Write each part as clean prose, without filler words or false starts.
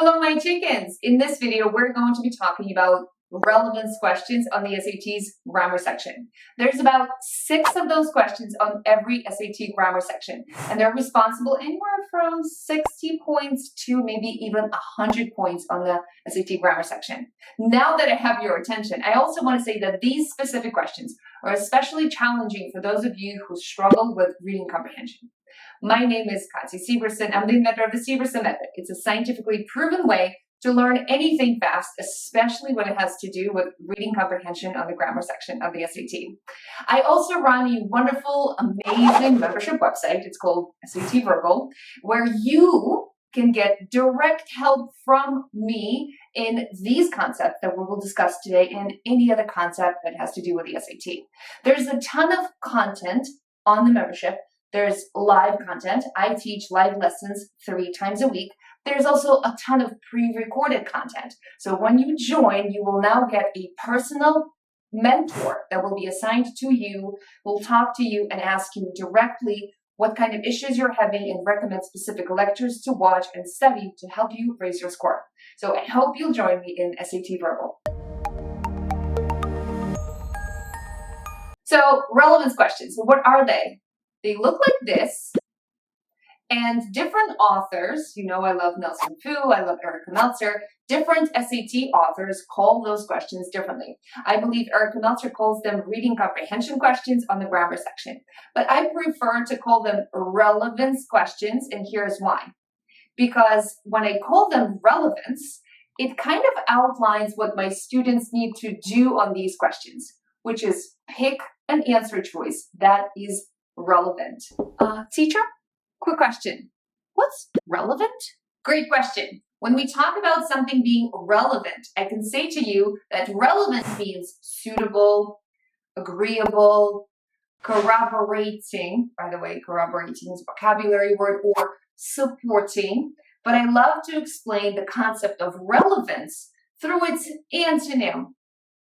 Hello, my chickens. In this video, we're going to be talking about relevance questions on the SAT's grammar section. There's about 6 of those questions on every SAT grammar section, and they're responsible anywhere from 60 points to maybe even 100 points on the SAT grammar section. Now that I have your attention, I also want to say that these specific questions are especially challenging for those of you who struggle with reading comprehension. My name is Katya. I'm the inventor of the Severson method. It's a scientifically proven way to learn anything fast, especially when it has to do with reading comprehension on the grammar section of the SAT. I also run a wonderful, amazing membership website. It's called SAT Verbal, where you can get direct help from me in these concepts that we will discuss today and any other concept that has to do with the SAT. There's a ton of content on the membership. There's live content. I teach live lessons 3 times a week. There's also a ton of pre-recorded content. So when you join, you will now get a personal mentor that will be assigned to you, will talk to you and ask you directly what kind of issues you're having and recommend specific lectures to watch and study to help you raise your score. So I hope you'll join me in SAT Verbal. So relevance questions, what are they? They look like this, and different authors, you know I love Nelson Fu, I love Erica Meltzer, different SAT authors call those questions differently. I believe Erica Meltzer calls them reading comprehension questions on the grammar section, but I prefer to call them relevance questions, and here's why. Because when I call them relevance, it kind of outlines what my students need to do on these questions, which is pick an answer choice that is relevant. Teacher, quick question. What's relevant? Great question. When we talk about something being relevant, I can say to you that relevant means suitable, agreeable, corroborating. By the way, corroborating is a vocabulary word, or supporting. But I love to explain the concept of relevance through its antonym,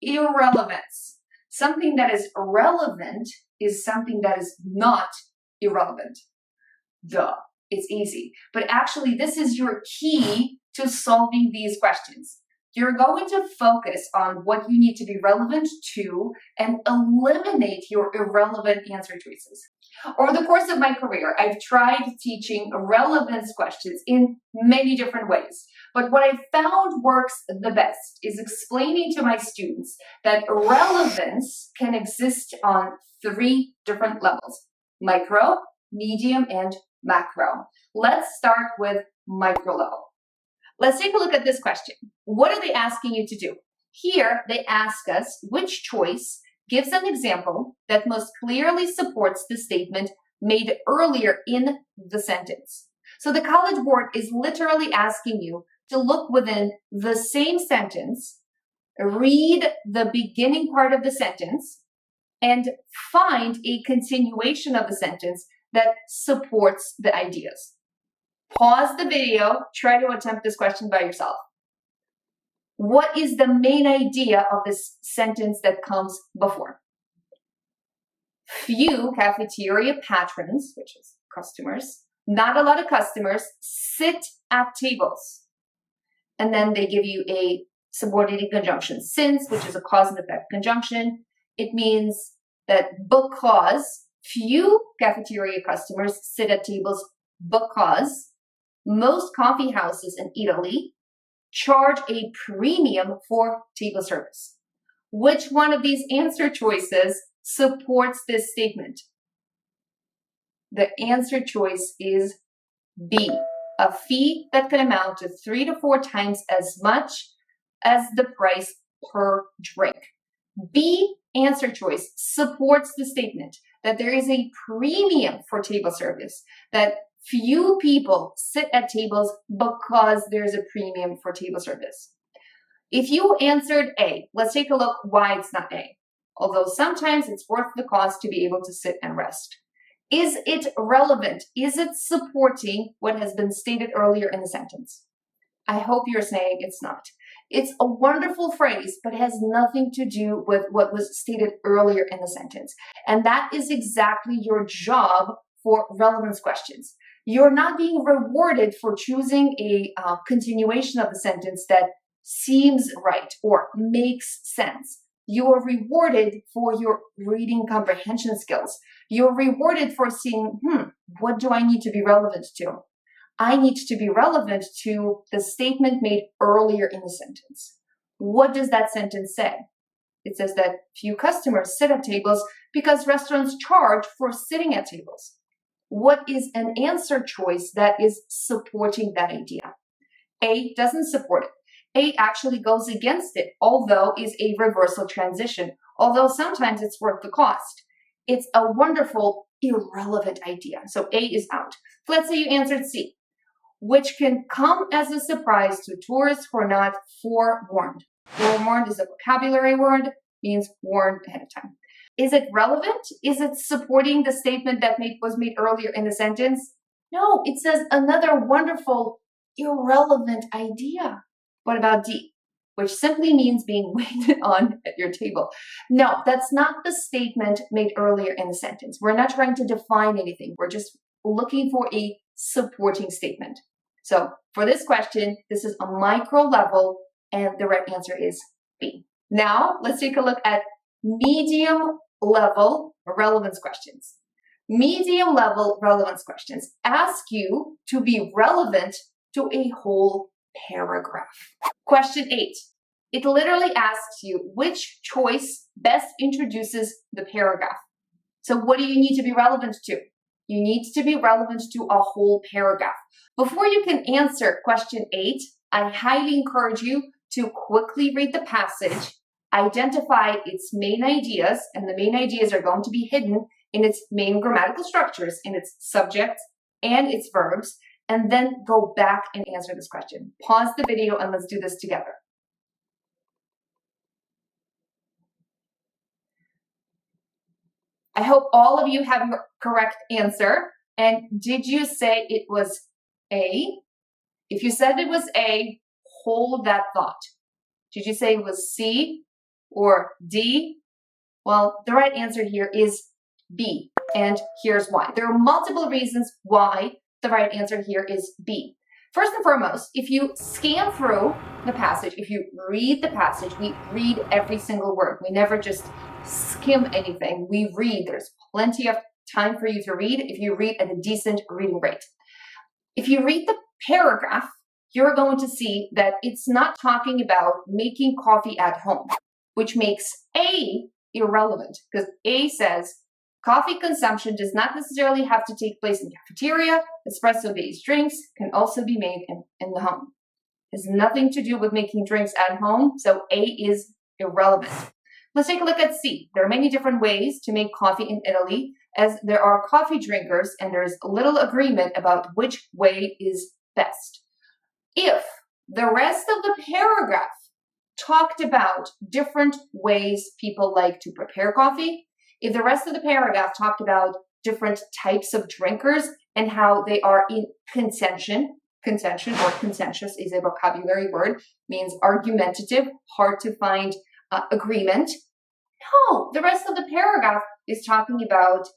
irrelevance. Something that is relevant is something that is not irrelevant. Duh, it's easy. But actually, this is your key to solving these questions. You're going to focus on what you need to be relevant to and eliminate your irrelevant answer choices. Over the course of my career, I've tried teaching relevance questions in many different ways. But what I found works the best is explaining to my students that relevance can exist on 3 different levels: micro, medium, and macro. Let's start with micro level. Let's take a look at this question. What are they asking you to do? Here, they ask us which choice gives an example that most clearly supports the statement made earlier in the sentence. So the College Board is literally asking you to look within the same sentence, read the beginning part of the sentence, and find a continuation of the sentence that supports the ideas. Pause the video, try to attempt this question by yourself. What is the main idea of this sentence that comes before? Few cafeteria patrons, which is customers, not a lot of customers, sit at tables. And then they give you a subordinated conjunction, since, which is a cause and effect conjunction. It means that because few cafeteria customers sit at tables because most coffee houses in Italy charge a premium for table service. Which one of these answer choices supports this statement? The answer choice is B, a fee that can amount to 3 to 4 times as much as the price per drink. B, answer choice, supports the statement that there is a premium for table service, that few people sit at tables because there's a premium for table service. If you answered A, let's take a look why it's not A. Although sometimes it's worth the cost to be able to sit and rest. Is it relevant? Is it supporting what has been stated earlier in the sentence? I hope you're saying it's not. It's a wonderful phrase, but it has nothing to do with what was stated earlier in the sentence. And that is exactly your job for relevance questions. You're not being rewarded for choosing a continuation of the sentence that seems right or makes sense. You're rewarded for your reading comprehension skills. You're rewarded for seeing, what do I need to be relevant to? I need to be relevant to the statement made earlier in the sentence. What does that sentence say? It says that few customers sit at tables because restaurants charge for sitting at tables. What is an answer choice that is supporting that idea? A doesn't support it. A actually goes against it, although is a reversal transition, although sometimes it's worth the cost. It's a wonderful, irrelevant idea. So A is out. Let's say you answered C, which can come as a surprise to tourists who are not forewarned. Forewarned is a vocabulary word, means warned ahead of time. Is it relevant? Is it supporting the statement that was made earlier in the sentence? No, it says another wonderful, irrelevant idea. What about D, which simply means being waited on at your table? No, that's not the statement made earlier in the sentence. We're not trying to define anything. We're just looking for a supporting statement. So for this question, this is a micro level, and the right answer is B. Now, let's take a look at medium level relevance questions. Medium level relevance questions ask you to be relevant to a whole paragraph. Question 8. It literally asks you which choice best introduces the paragraph. So what do you need to be relevant to? You need to be relevant to a whole paragraph. Before you can answer question 8, I highly encourage you to quickly read the passage, identify its main ideas, and the main ideas are going to be hidden in its main grammatical structures, in its subjects and its verbs, and then go back and answer this question. Pause the video and let's do this together. I hope all of you have your correct answer. And did you say it was A? If you said it was A, hold that thought. Did you say it was C or D? Well, the right answer here is B, and here's why. There are multiple reasons why the right answer here is B. First and foremost, if you scan through the passage, if you read the passage, we read every single word. We never just skim anything. We read. There's plenty of time for you to read if you read at a decent reading rate. If you read the paragraph, you're going to see that it's not talking about making coffee at home, which makes A irrelevant, because A says coffee consumption does not necessarily have to take place in the cafeteria. Espresso-based drinks can also be made in the home. It has nothing to do with making drinks at home, so A is irrelevant. Let's take a look at C. There are many different ways to make coffee in Italy, as there are coffee drinkers, and there's little agreement about which way is best. If the rest of the paragraph talked about different ways people like to prepare coffee, if the rest of the paragraph talked about different types of drinkers and how they are in contention or contentious is a vocabulary word, means argumentative, hard to find agreement. No, the rest of the paragraph is talking about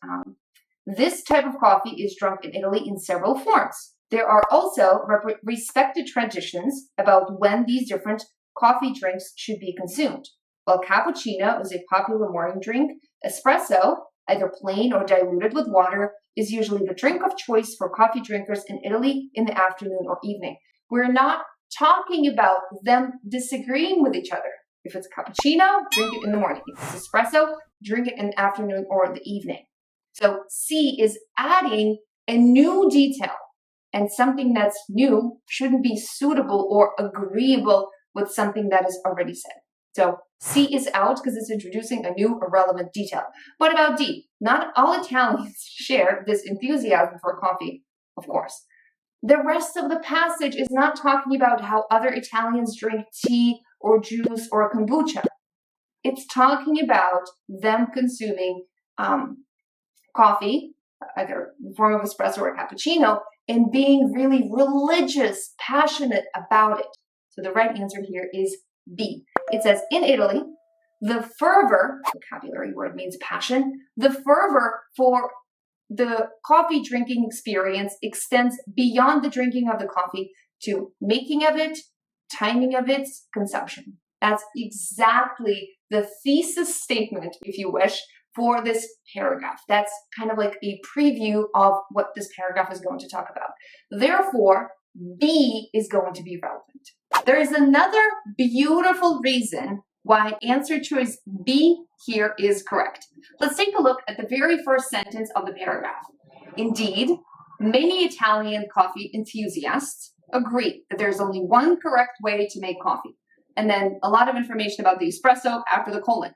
this type of coffee is drunk in Italy in several forms. There are also respected traditions about when these different coffee drinks should be consumed. While cappuccino is a popular morning drink, espresso, either plain or diluted with water, is usually the drink of choice for coffee drinkers in Italy in the afternoon or evening. We're not talking about them disagreeing with each other. If it's cappuccino, drink it in the morning. If it's espresso, drink it in the afternoon or the evening. So C is adding a new detail, and something that's new shouldn't be suitable or agreeable with something that is already said. So C is out because it's introducing a new irrelevant detail. What about D? Not all Italians share this enthusiasm for coffee, of course. The rest of the passage is not talking about how other Italians drink tea or juice or kombucha. It's talking about them consuming coffee, either in the form of espresso or cappuccino, and being really religious, passionate about it. So the right answer here is B. It says, in Italy, the fervor, vocabulary word means passion, the fervor for the coffee drinking experience extends beyond the drinking of the coffee to making of it, timing of its consumption. That's exactly the thesis statement, if you wish, for this paragraph. That's kind of like a preview of what this paragraph is going to talk about. Therefore, B is going to be relevant. There is another beautiful reason why answer choice B here is correct. Let's take a look at the very first sentence of the paragraph. Indeed, many Italian coffee enthusiasts agree that there's only one correct way to make coffee. And then a lot of information about the espresso after the colon.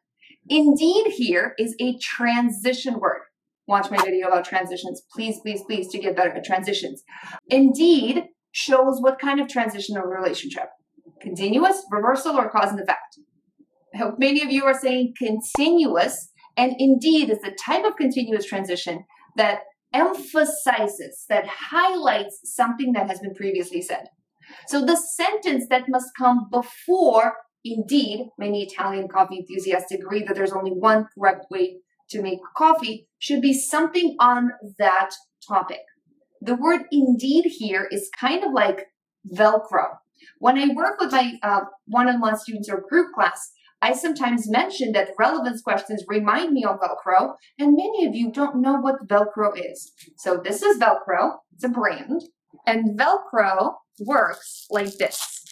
Indeed here is a transition word. Watch my video about transitions, please, please, please, to get better at transitions. Indeed shows what kind of transition or relationship. Continuous, reversal, or cause and effect. I hope many of you are saying continuous, and indeed is the type of continuous transition that emphasizes, that highlights something that has been previously said. So the sentence that must come before, indeed, many Italian coffee enthusiasts agree that there's only one correct way to make coffee, should be something on that topic. The word indeed here is kind of like Velcro. When I work with my one-on-one students or group class, I sometimes mention that relevance questions remind me of Velcro, and many of you don't know what Velcro is. So this is Velcro, it's a brand, and Velcro works like this.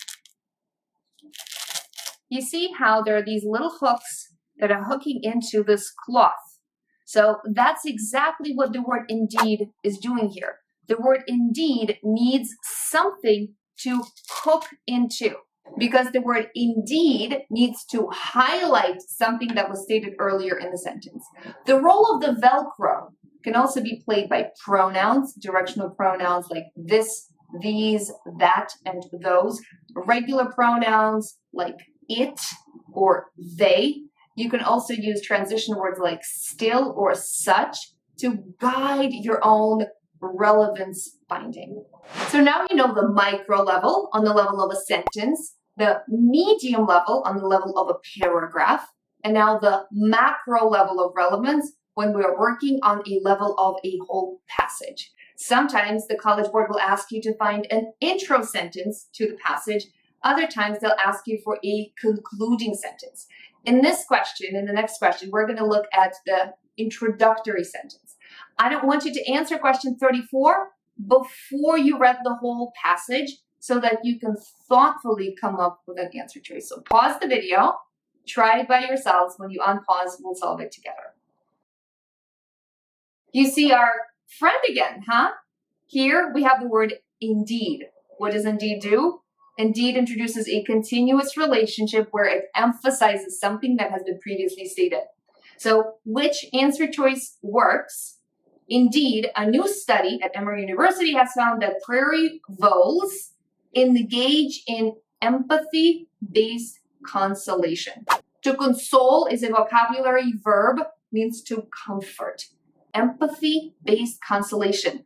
You see how there are these little hooks that are hooking into this cloth. So that's exactly what the word indeed is doing here. The word indeed needs something to hook into, because the word indeed needs to highlight something that was stated earlier in the sentence. The role of the Velcro can also be played by pronouns, directional pronouns like this, these, that, and those. Regular pronouns like it or they. You can also use transition words like still or such to guide your own relevance finding. So now you know the micro level on the level of a sentence, the medium level on the level of a paragraph, and now the macro level of relevance when we are working on a level of a whole passage. Sometimes the College Board will ask you to find an intro sentence to the passage. Other times they'll ask you for a concluding sentence. In this question, in the next question, we're going to look at the introductory sentence. I don't want you to answer question 34 before you read the whole passage so that you can thoughtfully come up with an answer choice. So pause the video, try it by yourselves. When you unpause, we'll solve it together. You see our friend again, huh? Here we have the word indeed. What does indeed do? Indeed introduces a continuous relationship where it emphasizes something that has been previously stated. So which answer choice works? Indeed, a new study at Emory University has found that prairie voles engage in empathy-based consolation. To console is a vocabulary verb, means to comfort. Empathy-based consolation.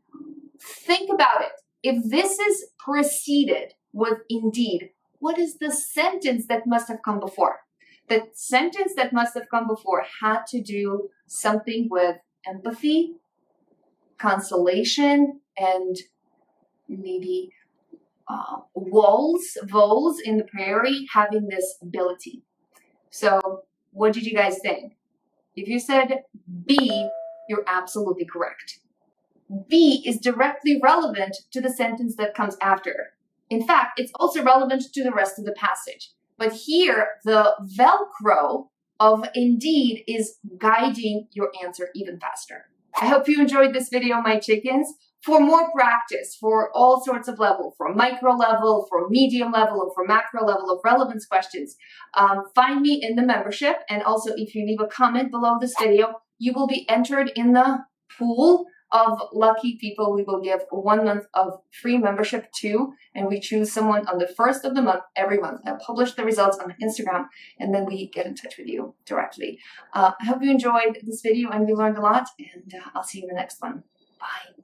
Think about it. If this is preceded with indeed, what is the sentence that must have come before? The sentence that must have come before had to do something with empathy, consolation, and maybe voles in the prairie having this ability. So what did you guys think? If you said B, you're absolutely correct. B is directly relevant to the sentence that comes after. In fact, it's also relevant to the rest of the passage. But here, the Velcro of indeed is guiding your answer even faster. I hope you enjoyed this video, my chickens. For more practice, for all sorts of levels, for micro level, for medium level, or for macro level of relevance questions, find me in the membership. And also, if you leave a comment below this video, you will be entered in the pool of lucky people we will give 1 month of free membership to, and we choose someone on the first of the month every month. I publish the results on Instagram, and then we get in touch with you directly. I hope you enjoyed this video and you learned a lot, and I'll see you in the next one. Bye.